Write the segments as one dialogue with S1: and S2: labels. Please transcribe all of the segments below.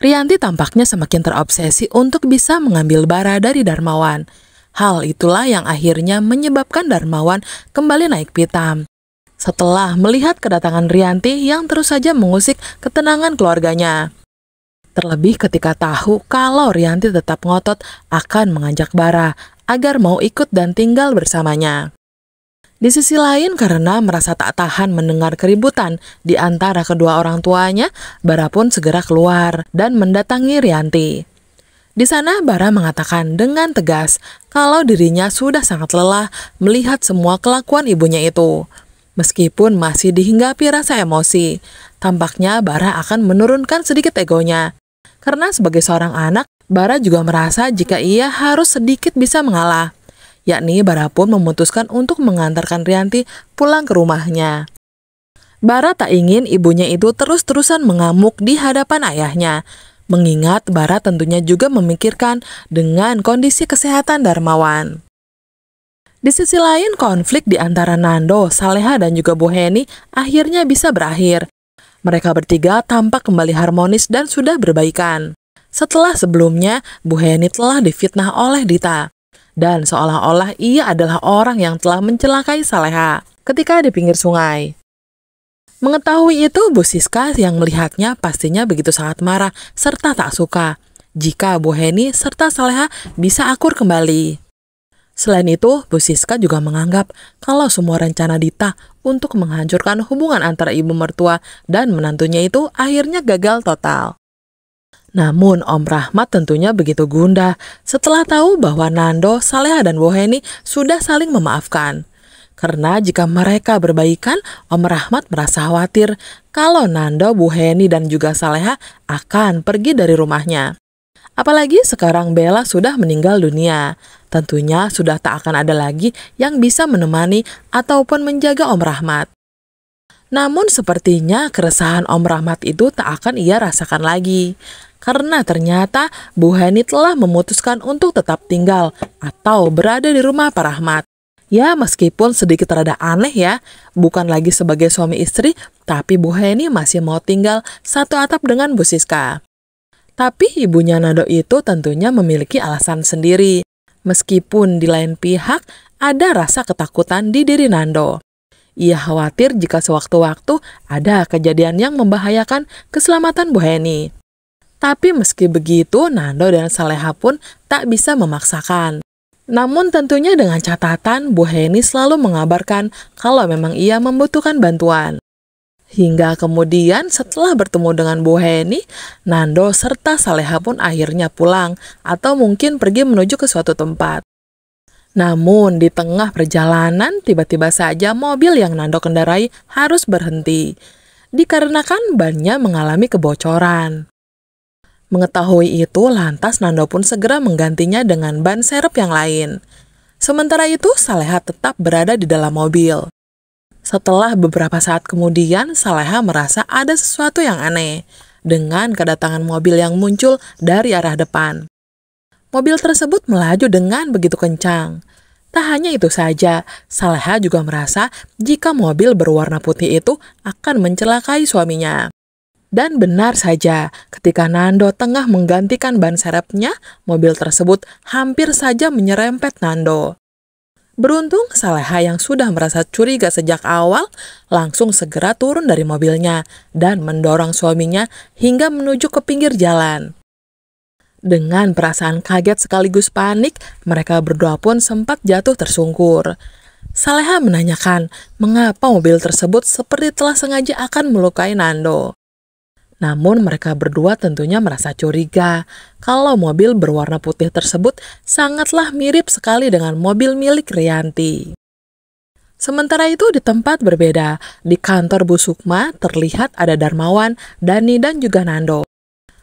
S1: Rianti tampaknya semakin terobsesi untuk bisa mengambil Bara dari Darmawan. Hal itulah yang akhirnya menyebabkan Darmawan kembali naik pitam. Setelah melihat kedatangan Rianti yang terus saja mengusik ketenangan keluarganya. Terlebih ketika tahu kalau Rianti tetap ngotot akan mengajak Bara agar mau ikut dan tinggal bersamanya. Di sisi lain, karena merasa tak tahan mendengar keributan di antara kedua orang tuanya, Bara pun segera keluar dan mendatangi Rianti. Di sana, Bara mengatakan dengan tegas kalau dirinya sudah sangat lelah melihat semua kelakuan ibunya itu. Meskipun masih dihinggapi rasa emosi, tampaknya Bara akan menurunkan sedikit egonya. Karena sebagai seorang anak, Bara juga merasa jika ia harus sedikit bisa mengalah. Yakni Bara pun memutuskan untuk mengantarkan Rianti pulang ke rumahnya. Bara tak ingin ibunya itu terus-terusan mengamuk di hadapan ayahnya, mengingat Bara tentunya juga memikirkan dengan kondisi kesehatan Darmawan. Di sisi lain, konflik di antara Nando, Saleha, dan juga Bu Heni akhirnya bisa berakhir. Mereka bertiga tampak kembali harmonis dan sudah berbaikan. Setelah sebelumnya, Bu Heni telah difitnah oleh Dita. Dan seolah-olah ia adalah orang yang telah mencelakai Saleha ketika di pinggir sungai. Mengetahui itu, Bu Siska yang melihatnya pastinya begitu sangat marah serta tak suka jika Bu Heni serta Saleha bisa akur kembali. Selain itu, Bu Siska juga menganggap kalau semua rencana Dita untuk menghancurkan hubungan antara ibu mertua dan menantunya itu akhirnya gagal total. Namun Om Rahmat tentunya begitu gundah setelah tahu bahwa Nando, Saleha, dan Bu Heni sudah saling memaafkan. Karena jika mereka berbaikan, Om Rahmat merasa khawatir kalau Nando, Bu Heni, dan juga Saleha akan pergi dari rumahnya. Apalagi sekarang Bella sudah meninggal dunia. Tentunya sudah tak akan ada lagi yang bisa menemani ataupun menjaga Om Rahmat. Namun sepertinya keresahan Om Rahmat itu tak akan ia rasakan lagi. Karena ternyata Bu Heni telah memutuskan untuk tetap tinggal atau berada di rumah Pak Rahmat. Ya, meskipun sedikit rada aneh ya, bukan lagi sebagai suami istri, tapi Bu Heni masih mau tinggal satu atap dengan Bu Siska. Tapi ibunya Nando itu tentunya memiliki alasan sendiri. Meskipun di lain pihak ada rasa ketakutan di diri Nando. Ia khawatir jika sewaktu-waktu ada kejadian yang membahayakan keselamatan Bu Heni. Tapi meski begitu, Nando dan Saleha pun tak bisa memaksakan. Namun tentunya dengan catatan Bu Heni selalu mengabarkan kalau memang ia membutuhkan bantuan. Hingga kemudian setelah bertemu dengan Bu Heni, Nando serta Saleha pun akhirnya pulang atau mungkin pergi menuju ke suatu tempat. Namun di tengah perjalanan tiba-tiba saja mobil yang Nando kendarai harus berhenti. Dikarenakan bannya mengalami kebocoran. Mengetahui itu, lantas Nando pun segera menggantinya dengan ban serep yang lain. Sementara itu, Saleha tetap berada di dalam mobil. Setelah beberapa saat kemudian, Saleha merasa ada sesuatu yang aneh dengan kedatangan mobil yang muncul dari arah depan. Mobil tersebut melaju dengan begitu kencang. Tak hanya itu saja, Saleha juga merasa jika mobil berwarna putih itu akan mencelakai suaminya. Dan benar saja, ketika Nando tengah menggantikan ban serepnya, mobil tersebut hampir saja menyerempet Nando. Beruntung, Saleha yang sudah merasa curiga sejak awal, langsung segera turun dari mobilnya dan mendorong suaminya hingga menuju ke pinggir jalan. Dengan perasaan kaget sekaligus panik, mereka berdua pun sempat jatuh tersungkur. Saleha menanyakan mengapa mobil tersebut seperti telah sengaja akan melukai Nando. Namun mereka berdua tentunya merasa curiga kalau mobil berwarna putih tersebut sangatlah mirip sekali dengan mobil milik Rianti. Sementara itu di tempat berbeda, di kantor Bu Sukma terlihat ada Darmawan, Dani, dan juga Nando.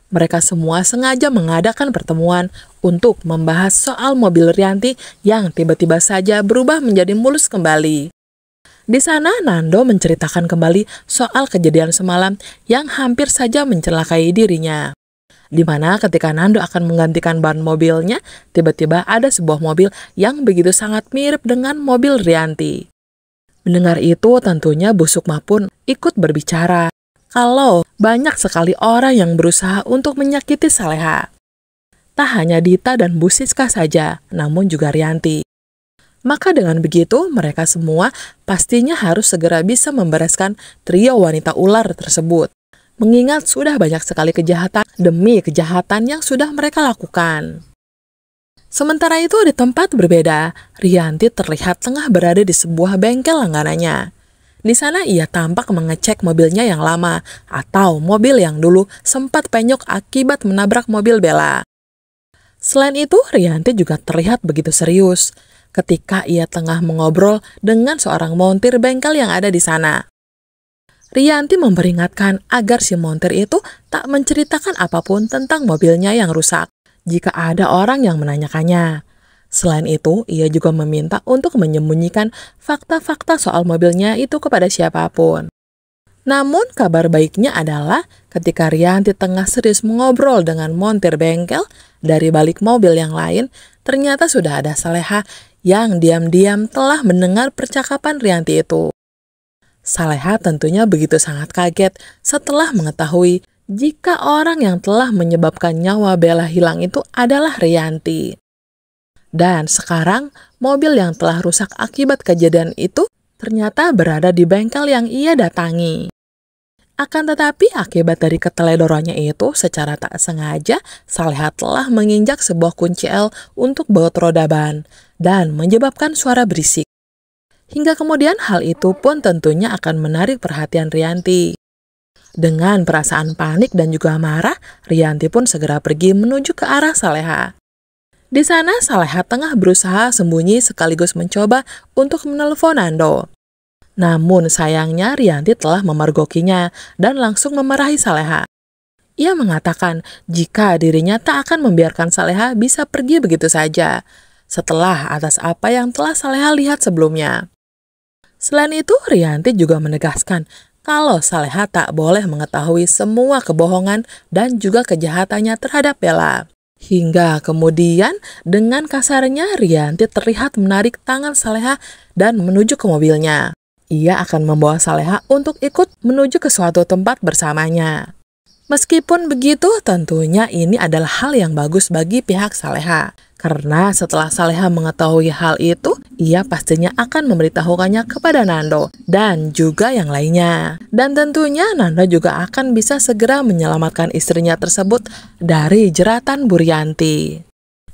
S1: Mereka semua sengaja mengadakan pertemuan untuk membahas soal mobil Rianti yang tiba-tiba saja berubah menjadi mulus kembali. Di sana, Nando menceritakan kembali soal kejadian semalam yang hampir saja mencelakai dirinya. Di mana ketika Nando akan menggantikan ban mobilnya, tiba-tiba ada sebuah mobil yang begitu sangat mirip dengan mobil Rianti. Mendengar itu, tentunya Bu Sukma pun ikut berbicara. kalau banyak sekali orang yang berusaha untuk menyakiti Saleha. Tak hanya Dita dan Bu Siska saja, namun juga Rianti. Maka dengan begitu, mereka semua pastinya harus segera bisa membereskan trio wanita ular tersebut. Mengingat sudah banyak sekali kejahatan demi kejahatan yang sudah mereka lakukan. Sementara itu di tempat berbeda, Rianti terlihat tengah berada di sebuah bengkel langganannya. Di sana ia tampak mengecek mobilnya yang lama atau mobil yang dulu sempat penyok akibat menabrak mobil Bella. Selain itu, Rianti juga terlihat begitu serius ketika ia tengah mengobrol dengan seorang montir bengkel yang ada di sana. Rianti memperingatkan agar si montir itu tak menceritakan apapun tentang mobilnya yang rusak jika ada orang yang menanyakannya. Selain itu, ia juga meminta untuk menyembunyikan fakta-fakta soal mobilnya itu kepada siapapun. Namun, kabar baiknya adalah ketika Rianti tengah serius mengobrol dengan montir bengkel, dari balik mobil yang lain, ternyata sudah ada Saleha yang diam-diam telah mendengar percakapan Rianti itu. Saleha tentunya begitu sangat kaget setelah mengetahui jika orang yang telah menyebabkan nyawa Bella hilang itu adalah Rianti. Dan sekarang, mobil yang telah rusak akibat kejadian itu ternyata berada di bengkel yang ia datangi. Akan tetapi, akibat dari keteledorannya itu, secara tak sengaja, Saleha telah menginjak sebuah kunci L untuk baut roda ban dan menyebabkan suara berisik. Hingga kemudian hal itu pun tentunya akan menarik perhatian Rianti. Dengan perasaan panik dan juga marah, Rianti pun segera pergi menuju ke arah Saleha. Di sana, Saleha tengah berusaha sembunyi sekaligus mencoba untuk menelepon Nando. Namun sayangnya Rianti telah memergokinya dan langsung memarahi Saleha. Ia mengatakan jika dirinya tak akan membiarkan Saleha bisa pergi begitu saja, setelah atas apa yang telah Saleha lihat sebelumnya. Selain itu, Rianti juga menegaskan kalau Saleha tak boleh mengetahui semua kebohongan dan juga kejahatannya terhadap Bella. Hingga kemudian dengan kasarnya Rianti terlihat menarik tangan Saleha dan menuju ke mobilnya. Ia akan membawa Saleha untuk ikut menuju ke suatu tempat bersamanya. Meskipun begitu, tentunya ini adalah hal yang bagus bagi pihak Saleha. Karena setelah Saleha mengetahui hal itu, ia pastinya akan memberitahukannya kepada Nando dan juga yang lainnya. Dan tentunya Nando juga akan bisa segera menyelamatkan istrinya tersebut dari jeratan Bu Rianti.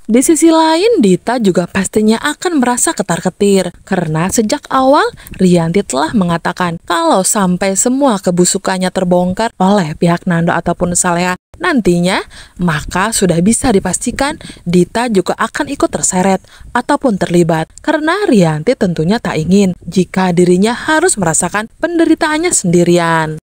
S1: Di sisi lain, Dita juga pastinya akan merasa ketar-ketir karena sejak awal Rianti telah mengatakan kalau sampai semua kebusukannya terbongkar oleh pihak Nando ataupun Saleha nantinya, maka sudah bisa dipastikan Dita juga akan ikut terseret ataupun terlibat karena Rianti tentunya tak ingin jika dirinya harus merasakan penderitaannya sendirian.